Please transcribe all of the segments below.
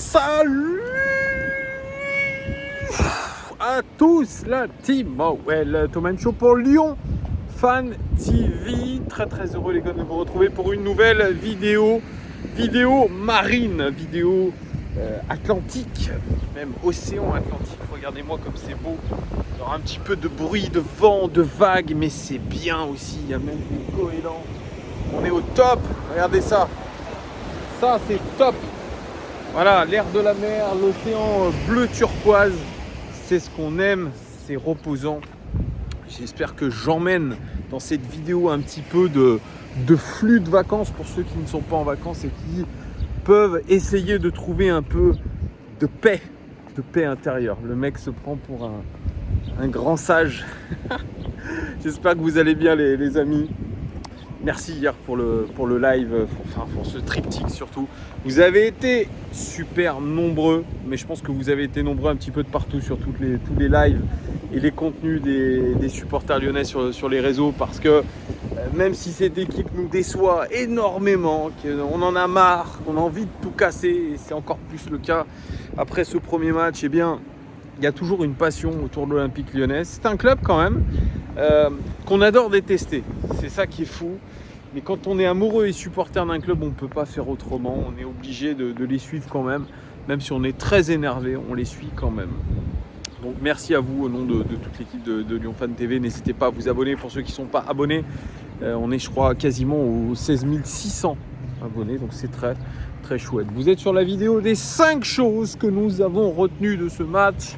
Salut à tous, la team Thomas Show pour Lyon Fan TV. Très heureux les gars de vous retrouver pour une nouvelle vidéo marine, vidéo atlantique, même océan Atlantique. Regardez-moi comme c'est beau. Il y aura un petit peu de bruit, de vent, de vagues, mais c'est bien aussi. Il y a même des goélands. On est au top. Regardez ça. Ça c'est top. Voilà, l'air de la mer, l'océan bleu turquoise. C'est ce qu'on aime. C'est reposant. J'espère que j'emmène dans cette vidéo un petit peu de flux de vacances pour ceux qui ne sont pas en vacances et qui peuvent essayer de trouver un peu de paix intérieure. Le mec se prend pour un grand sage. J'espère que vous allez bien les amis. Merci hier pour le live, pour ce triptyque surtout. Vous avez été super nombreux, mais je pense que vous avez été nombreux un petit peu de partout sur tous les lives et les contenus des supporters lyonnais sur les réseaux, parce que même si cette équipe nous déçoit énormément, qu'on en a marre, qu'on a envie de tout casser, et c'est encore plus le cas après ce premier match, eh bien, il y a toujours une passion autour de l'Olympique Lyonnais. C'est un club quand même qu'on adore détester. C'est ça qui est fou. Mais quand on est amoureux et supporter d'un club, on ne peut pas faire autrement. On est obligé de les suivre quand même. Même si on est très énervé, on les suit quand même. Donc merci à vous au nom de toute l'équipe de Lyon Fan TV. N'hésitez pas à vous abonner pour ceux qui ne sont pas abonnés. On est, je crois, quasiment aux 16 600 abonnés. Donc c'est très chouette. Vous êtes sur la vidéo des 5 choses que nous avons retenues de ce match.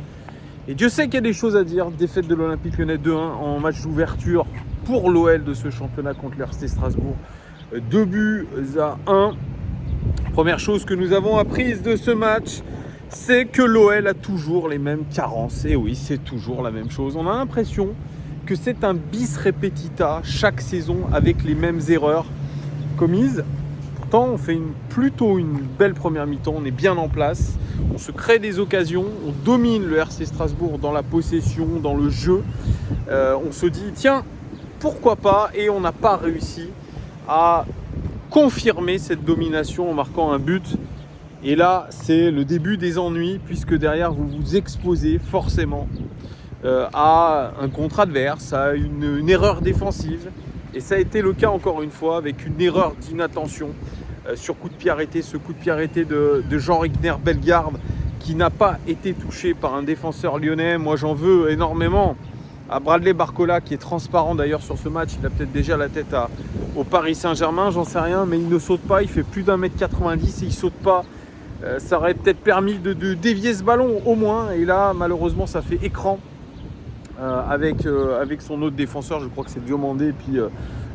Et Dieu sait qu'il y a des choses à dire. Défaite de l'Olympique Lyonnais 2-1 en match d'ouverture pour l'OL de ce championnat contre l'RC Strasbourg. 2-1. Première chose que nous avons apprise de ce match, c'est que l'OL a toujours les mêmes carences. Et oui, c'est toujours la même chose. On a l'impression que c'est un bis repetita chaque saison avec les mêmes erreurs commises. Pourtant, on fait plutôt une belle première mi-temps. On est bien en place. On se crée des occasions. On domine le RC Strasbourg dans la possession, dans le jeu. On se dit, tiens, pourquoi pas? Et on n'a pas réussi à confirmer cette domination en marquant un but. Et là, c'est le début des ennuis, puisque derrière, vous vous exposez forcément à un contre adverse, à une erreur défensive. Et ça a été le cas encore une fois avec une erreur d'inattention sur coup de pied arrêté. Ce coup de pied arrêté de Jean-Rigner Bellegarde qui n'a pas été touché par un défenseur lyonnais. Moi, j'en veux énormément à Bradley Barcola, qui est transparent d'ailleurs sur ce match. Il a peut-être déjà la tête au Paris Saint-Germain, j'en sais rien, mais il ne saute pas. Il fait plus d'1m90 et il saute pas. Ça aurait peut-être permis de dévier ce ballon au moins. Et là, malheureusement, ça fait écran avec son autre défenseur. Je crois que c'est Diomandé. Et puis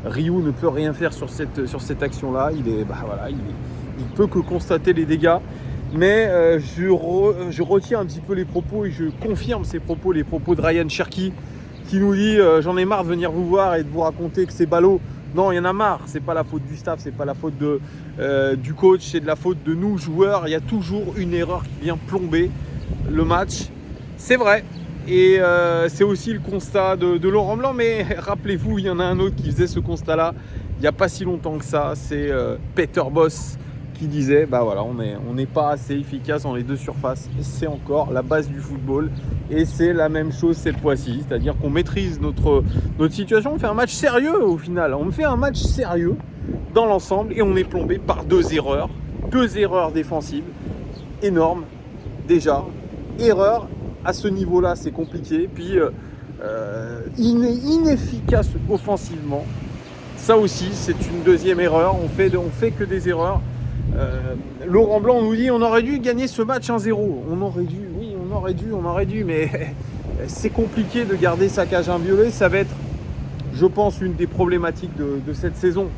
Ryu ne peut rien faire sur cette action-là. Il peut que constater les dégâts. Mais je retiens un petit peu les propos et je confirme ces propos, les propos de Ryan Cherki, qui nous dit j'en ai marre de venir vous voir et de vous raconter que c'est ballot. Non, il y en a marre. C'est pas la faute du staff, c'est pas la faute du coach, c'est de la faute de nous joueurs. Il y a toujours une erreur qui vient plomber le match. C'est vrai. Et c'est aussi le constat de Laurent Blanc. Mais rappelez-vous, il y en a un autre qui faisait ce constat-là il n'y a pas si longtemps que ça. C'est Peter Bosz qui disait on n'est pas assez efficace dans les deux surfaces. Et c'est encore la base du football. Et c'est la même chose cette fois-ci. C'est-à-dire qu'on maîtrise notre situation. On fait un match sérieux au final. On fait un match sérieux dans l'ensemble et on est plombé par deux erreurs défensives énormes déjà. Erreur à ce niveau-là, c'est compliqué. Puis inefficace offensivement. Ça aussi, c'est une deuxième erreur. On fait que des erreurs. Laurent Blanc nous dit on aurait dû gagner ce match 1-0. On aurait dû, mais c'est compliqué de garder sa cage inviolée. Ça va être, je pense, une des problématiques de cette saison.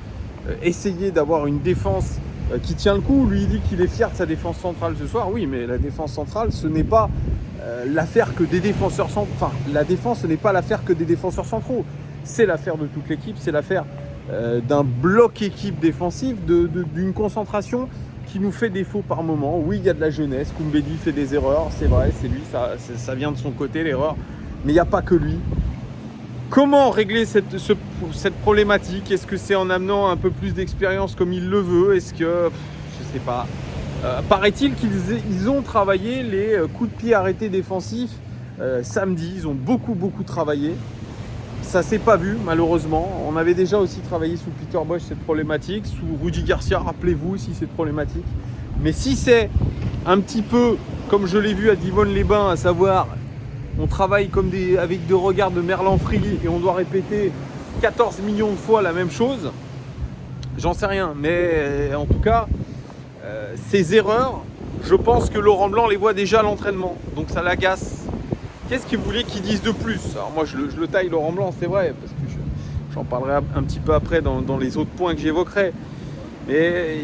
Essayer d'avoir une défense qui tient le coup. Lui, il dit qu'il est fier de sa défense centrale ce soir. Oui, mais la défense centrale, ce n'est pas l'affaire que des défenseurs centraux. Enfin, la défense, ce n'est pas l'affaire que des défenseurs centraux. C'est l'affaire de toute l'équipe. C'est l'affaire d'un bloc équipe défensive, d'une concentration qui nous fait défaut par moment. Oui, il y a de la jeunesse. Koumbedi fait des erreurs. C'est vrai, c'est lui. Ça vient de son côté, l'erreur. Mais il n'y a pas que lui. Comment régler cette problématique? Est-ce que c'est en amenant un peu plus d'expérience comme il le veut? Est-ce que, je sais pas, Paraît-il qu'ils ont travaillé les coups de pied arrêtés défensifs samedi. Ils ont beaucoup travaillé. Ça s'est pas vu malheureusement. On avait déjà aussi travaillé sous Peter Bosz cette problématique. Sous Rudy Garcia, rappelez-vous aussi cette problématique. Mais si c'est un petit peu comme je l'ai vu à Divonne-les-Bains, à savoir on travaille comme avec 2 regards de Merlan-Free et on doit répéter 14 millions de fois la même chose, j'en sais rien. Mais en tout cas, ces erreurs, je pense que Laurent Blanc les voit déjà à l'entraînement. Donc ça l'agace. Qu'est-ce qu'il voulait qu'ils disent de plus? Alors moi je le taille Laurent Blanc, c'est vrai, parce que j'en parlerai un petit peu après dans les autres points que j'évoquerai. Mais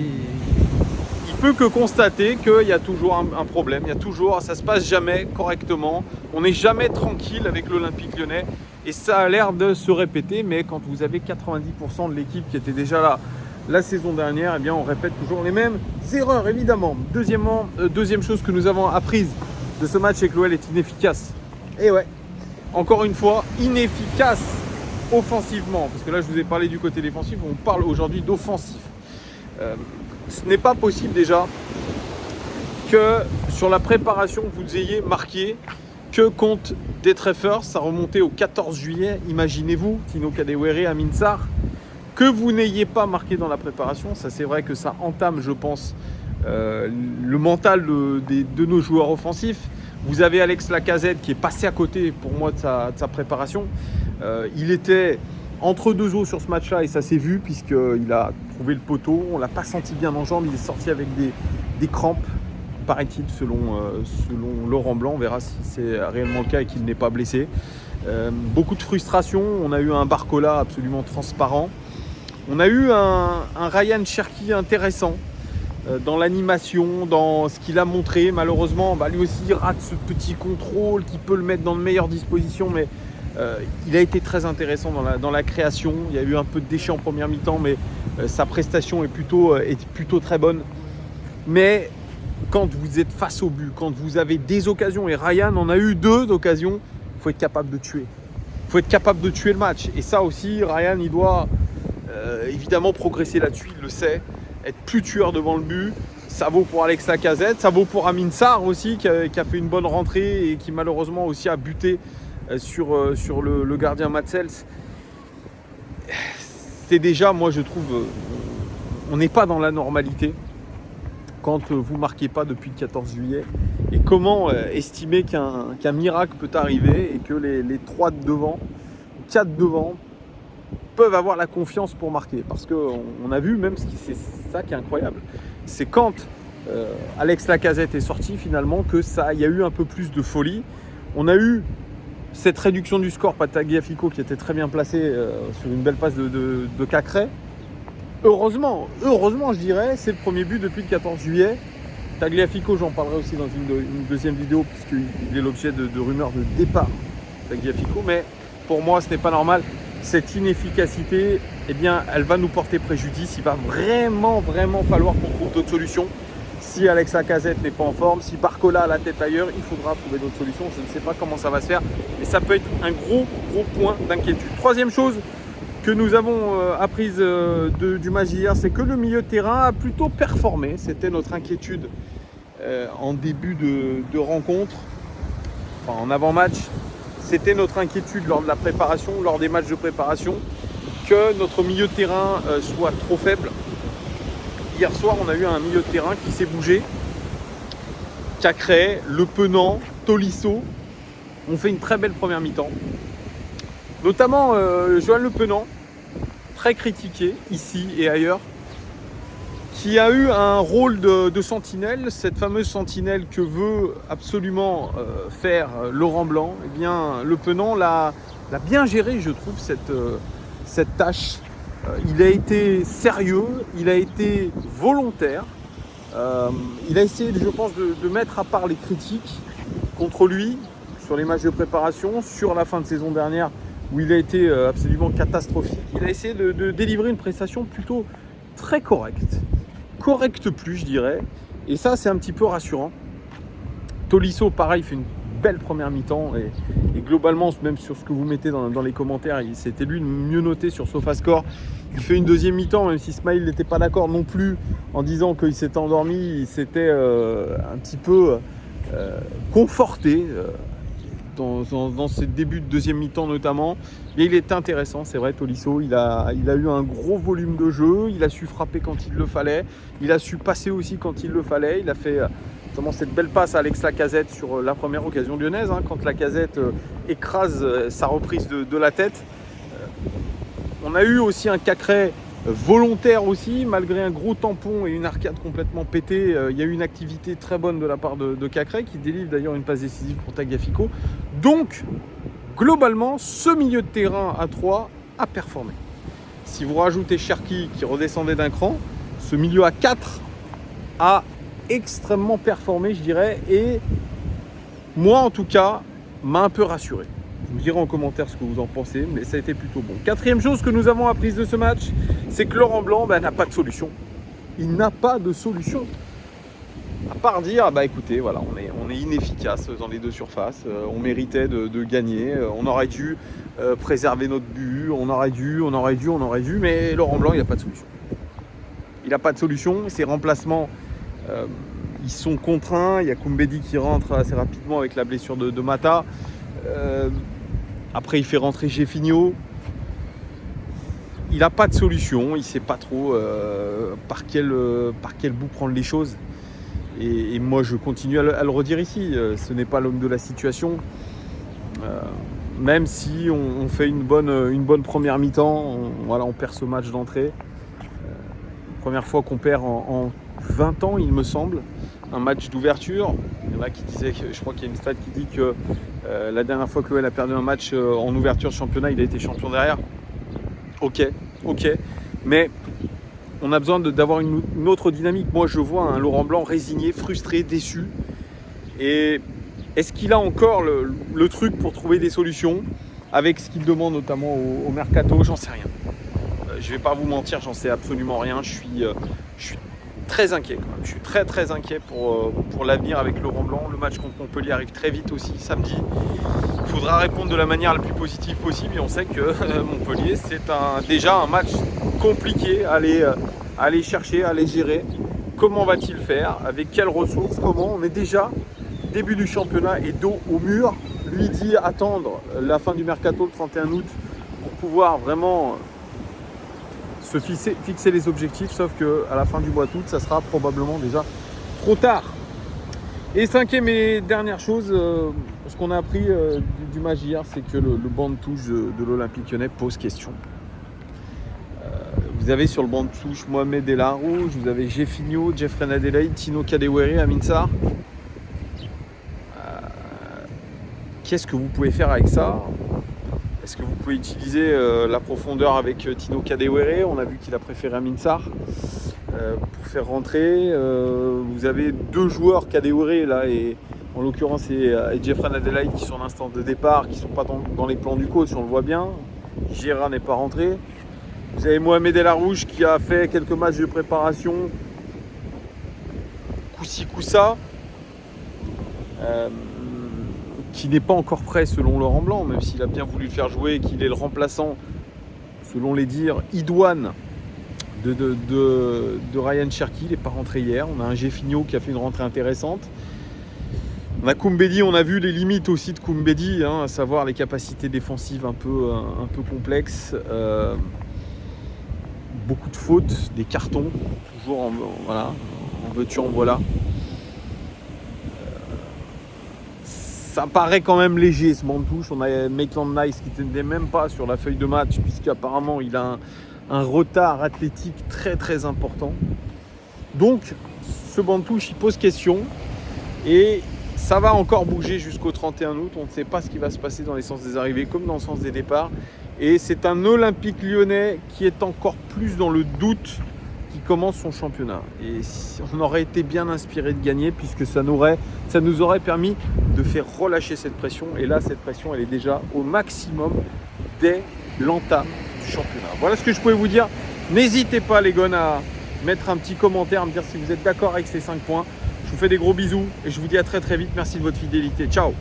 il peut que constater qu'il y a toujours un problème, ça se passe jamais correctement, on n'est jamais tranquille avec l'Olympique Lyonnais et ça a l'air de se répéter, mais quand vous avez 90% de l'équipe qui était déjà là la saison dernière, eh bien on répète toujours les mêmes erreurs évidemment. Deuxième chose que nous avons apprise de ce match, c'est que l'OL est inefficace. Et ouais, encore une fois, inefficace offensivement, parce que là je vous ai parlé du côté défensif, on parle aujourd'hui d'offensif. Ce n'est pas possible déjà que sur la préparation vous ayez marqué que contre des Treffers, ça remontait au 14 juillet, imaginez-vous, Tino Kadewere, Amin Sarr, que vous n'ayez pas marqué dans la préparation. Ça c'est vrai que ça entame, je pense, le mental de nos joueurs offensifs. Vous avez Alex Lacazette qui est passé à côté pour moi de sa préparation. Il était entre 2 eaux sur ce match-là et ça s'est vu puisqu'il a trouvé le poteau. On ne l'a pas senti bien en jambes, il est sorti avec des crampes, paraît-il, selon Laurent Blanc. On verra si c'est réellement le cas et qu'il n'est pas blessé. Beaucoup de frustration. On a eu un Barcola absolument transparent. On a eu un Ryan Cherki intéressant dans l'animation, dans ce qu'il a montré. Malheureusement, lui aussi il rate ce petit contrôle qui peut le mettre dans de meilleures dispositions, mais il a été très intéressant dans la création. Il y a eu un peu de déchets en première mi-temps, mais sa prestation est plutôt très bonne. Mais quand vous êtes face au but, quand vous avez des occasions, et Ryan en a eu 2 d'occasions, il faut être capable de tuer. Il faut être capable de tuer le match. Et ça aussi, Ryan, il doit évidemment progresser là-dessus, il le sait. Être plus tueur devant le but. Ça vaut pour Alex Lacazette, ça vaut pour Amin Sarr aussi, qui a fait une bonne rentrée et qui malheureusement aussi a buté sur le gardien Matsels. C'est déjà, moi je trouve, on n'est pas dans la normalité quand vous ne marquez pas depuis le 14 juillet. Et comment estimer qu'un miracle peut arriver et que les 3 de devant, 4 devant, peuvent avoir la confiance pour marquer. Parce qu'on a vu même, c'est ça qui est incroyable, c'est quand Alex Lacazette est sorti finalement il y a eu un peu plus de folie. On a eu cette réduction du score par Tagliafico qui était très bien placé sur une belle passe de Cacré. Heureusement je dirais, c'est le premier but depuis le 14 juillet. Tagliafico, j'en parlerai aussi dans une deuxième vidéo puisqu'il est l'objet de rumeurs de départ Tagliafico, mais pour moi ce n'est pas normal. Cette inefficacité, eh bien, elle va nous porter préjudice. Il va vraiment falloir qu'on trouve d'autres solutions. Si Alex Lacazette n'est pas en forme, si Barcola a la tête ailleurs, il faudra trouver d'autres solutions. Je ne sais pas comment ça va se faire, mais ça peut être un gros point d'inquiétude. Troisième chose que nous avons apprise du match d'hier, c'est que le milieu de terrain a plutôt performé. C'était notre inquiétude en début de rencontre, enfin en avant-match. C'était notre inquiétude lors de la préparation, lors des matchs de préparation, que notre milieu de terrain soit trop faible. Hier soir, on a eu un milieu de terrain qui s'est bougé. Cacré, Le Penant, Tolisso ont fait une très belle première mi-temps. Notamment Joël Le Penant, très critiqué ici et ailleurs, qui a eu un rôle de sentinelle, cette fameuse sentinelle que veut absolument faire Laurent Blanc. Eh bien, Le Penant l'a bien géré, je trouve, cette tâche. Il a été sérieux, il a été volontaire. Il a essayé, je pense, de mettre à part les critiques contre lui sur les matchs de préparation, sur la fin de saison dernière où il a été absolument catastrophique. Il a essayé de délivrer une prestation plutôt très correcte. Correcte plus, je dirais. Et ça, c'est un petit peu rassurant. Tolisso, pareil, fait une belle première mi-temps et globalement, même sur ce que vous mettez dans les commentaires, c'était lui le mieux noté sur SofaScore. Il fait une deuxième mi-temps, même si Smaïl n'était pas d'accord non plus en disant qu'il s'était endormi, il s'était un petit peu conforté dans ces débuts de deuxième mi-temps notamment. Et il est intéressant, c'est vrai, Tolisso, il a eu un gros volume de jeu, il a su frapper quand il le fallait, il a su passer aussi quand il le fallait, il a fait notamment cette belle passe à Alex Lacazette sur la première occasion lyonnaise, quand Lacazette écrase sa reprise de la tête. On a eu aussi un Cacré volontaire aussi, malgré un gros tampon et une arcade complètement pétée. Il y a eu une activité très bonne de la part de Cacré, qui délivre d'ailleurs une passe décisive pour Tagliafico. Donc, globalement, ce milieu de terrain à 3 a performé. Si vous rajoutez Cherki qui redescendait d'un cran, ce milieu à 4 a extrêmement performé, je dirais, et moi en tout cas, m'a un peu rassuré. Vous me direz en commentaire ce que vous en pensez, mais ça a été plutôt bon. Quatrième chose que nous avons apprise de ce match, c'est que Laurent Blanc n'a pas de solution. Il n'a pas de solution. À part dire, écoutez, voilà, on est inefficace dans les deux surfaces, on méritait de gagner, on aurait dû préserver notre but, on aurait dû, mais Laurent Blanc, il n'a pas de solution. Il n'a pas de solution, ses remplacements, ils sont contraints, il y a Koumbedi qui rentre assez rapidement avec la blessure de Mata. Après il fait rentrer Gefinho. Il n'a pas de solution, il ne sait pas trop par quel bout prendre les choses. Et moi je continue à le redire ici, ce n'est pas l'homme de la situation. Même si on fait une bonne première mi-temps, on perd ce match d'entrée. Première fois qu'on perd en 20 ans, il me semble, un match d'ouverture. Il y en a qui disaient, je crois qu'il y a une stat qui dit que la dernière fois que l'OL a perdu un match en ouverture de championnat, il a été champion derrière. Ok, mais on a besoin d'avoir une autre dynamique. Moi, je vois un Laurent Blanc résigné, frustré, déçu. Et est-ce qu'il a encore le truc pour trouver des solutions avec ce qu'il demande notamment au mercato? J'en sais rien. Je ne vais pas vous mentir, j'en sais absolument rien. Je suis très inquiet quand même. Je suis très inquiet pour l'avenir avec Laurent Blanc. Le match contre Montpellier arrive très vite aussi, samedi. Il faudra répondre de la manière la plus positive possible. Et on sait que Montpellier, c'est déjà un match compliqué à aller chercher, à aller gérer. Comment va-t-il faire? Avec quelles ressources? Comment? On est déjà début du championnat et dos au mur. Lui dit attendre la fin du mercato le 31 août pour pouvoir vraiment se fixer les objectifs, sauf qu'à la fin du mois d'août, ça sera probablement déjà trop tard. Et cinquième et dernière chose, ce qu'on a appris du match hier, c'est que le banc de touche de l'Olympique Lyonnais pose question. Vous avez sur le banc de touche Mohamed El Arouche, vous avez Gefinho, Jeffrey Adelaide, Tino Kadewere, Amin Sarr. Qu'est-ce que vous pouvez faire avec ça? Est-ce que vous pouvez utiliser la profondeur avec Tino Kadewere? On a vu qu'il a préféré Amin Sarr pour faire rentrer. Vous avez deux joueurs Kadewere là, et en l'occurrence et Jeffrey Adelaide qui sont en instance de départ, qui ne sont pas dans les plans du coach, on le voit bien. Gérard n'est pas rentré. Vous avez Mohamed El Arouche qui a fait quelques matchs de préparation, coup-ci, coup-ça, qui n'est pas encore prêt selon Laurent Blanc, même s'il a bien voulu le faire jouer et qu'il est le remplaçant, selon les dires, idoine de Ryan Cherki. Il n'est pas rentré hier. On a un Gefinho qui a fait une rentrée intéressante. On a Koumbedi, on a vu les limites aussi de Koumbedi, à savoir les capacités défensives un peu complexes. Beaucoup de fautes, des cartons, toujours en veux-tu, en voilà. Ça paraît quand même léger ce banc de touche. On a Maitland Nice qui n'était même pas sur la feuille de match, puisqu'apparemment il a un retard athlétique très important. Donc ce banc de touche il pose question et ça va encore bouger jusqu'au 31 août. On ne sait pas ce qui va se passer dans les sens des arrivées comme dans le sens des départs. Et c'est un Olympique Lyonnais qui est encore plus dans le doute, qui commence son championnat. Et on aurait été bien inspiré de gagner, puisque ça nous aurait permis de faire relâcher cette pression. Et là, cette pression, elle est déjà au maximum dès l'entame du championnat. Voilà ce que je pouvais vous dire. N'hésitez pas, les gars, à mettre un petit commentaire, à me dire si vous êtes d'accord avec ces 5 points. Je vous fais des gros bisous et je vous dis à très vite. Merci de votre fidélité. Ciao!